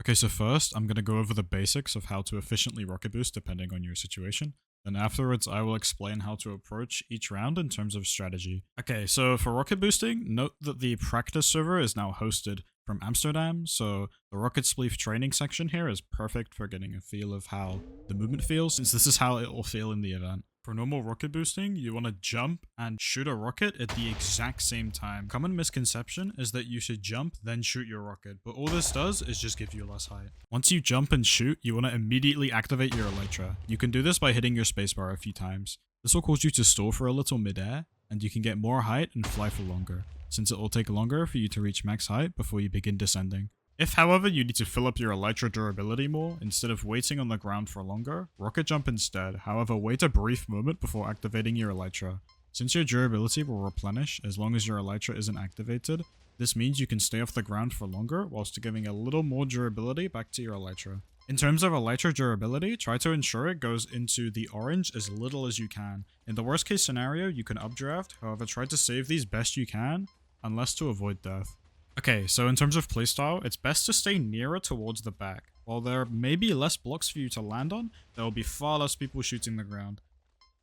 Okay, so first, I'm going to go over the basics of how to efficiently rocket boost depending on your situation. Then afterwards, I will explain how to approach each round in terms of strategy. Okay, so for rocket boosting, note that the practice server is now hosted from Amsterdam, so the rocket spleef training section here is perfect for getting a feel of how the movement feels, since this is how it will feel in the event. For normal rocket boosting, you want to jump and shoot a rocket at the exact same time. Common misconception is that you should jump then shoot your rocket, but all this does is just give you less height. Once you jump and shoot, you want to immediately activate your elytra. You can do this by hitting your spacebar a few times. This will cause you to stall for a little mid-air, and you can get more height and fly for longer, since it will take longer for you to reach max height before you begin descending. If, however, you need to fill up your elytra durability more, instead of waiting on the ground for longer, rocket jump instead. However, wait a brief moment before activating your elytra. Since your durability will replenish as long as your elytra isn't activated, this means you can stay off the ground for longer whilst giving a little more durability back to your elytra. In terms of elytra durability, try to ensure it goes into the orange as little as you can. In the worst case scenario, you can updraft, however try to save these best you can, unless to avoid death. Okay, so in terms of playstyle, it's best to stay nearer towards the back. While there may be less blocks for you to land on, there will be far less people shooting the ground.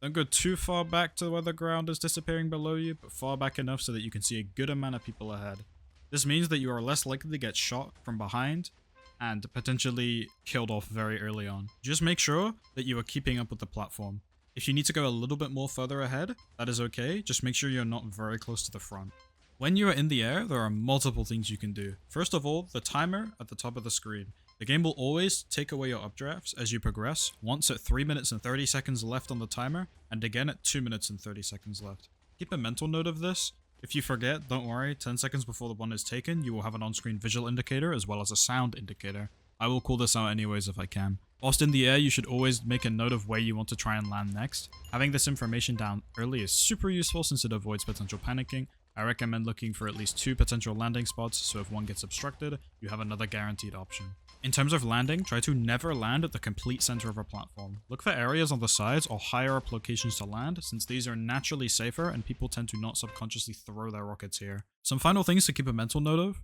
Don't go too far back to where the ground is disappearing below you, but far back enough so that you can see a good amount of people ahead. This means that you are less likely to get shot from behind and potentially killed off very early on. Just make sure that you are keeping up with the platform. If you need to go a little bit more further ahead, that is okay, just make sure you're not very close to the front. When you are in the air, there are multiple things you can do. First of all, the timer at the top of the screen. The game will always take away your updrafts as you progress, once at 3 minutes and 30 seconds left on the timer, and again at 2 minutes and 30 seconds left. Keep a mental note of this. If you forget, don't worry, 10 seconds before the one is taken, you will have an on-screen visual indicator as well as a sound indicator. I will call this out anyways if I can. Whilst in the air, you should always make a note of where you want to try and land next. Having this information down early is super useful since it avoids potential panicking. I recommend looking for at least 2 potential landing spots, so if one gets obstructed, you have another guaranteed option. In terms of landing, try to never land at the complete center of a platform. Look for areas on the sides or higher up locations to land, since these are naturally safer and people tend to not subconsciously throw their rockets here. Some final things to keep a mental note of.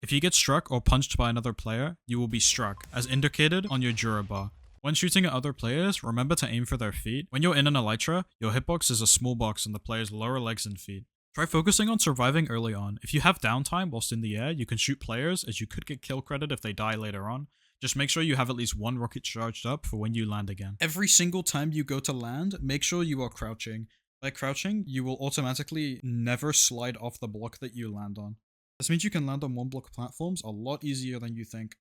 If you get struck or punched by another player, you will be struck, as indicated on your Jura bar. When shooting at other players, remember to aim for their feet. When you're in an elytra, your hitbox is a small box on the player's lower legs and feet. Try focusing on surviving early on. If you have downtime whilst in the air, you can shoot players as you could get kill credit if they die later on. Just make sure you have at least one rocket charged up for when you land again. Every single time you go to land, make sure you are crouching. By crouching, you will automatically never slide off the block that you land on. This means you can land on one block platforms a lot easier than you think.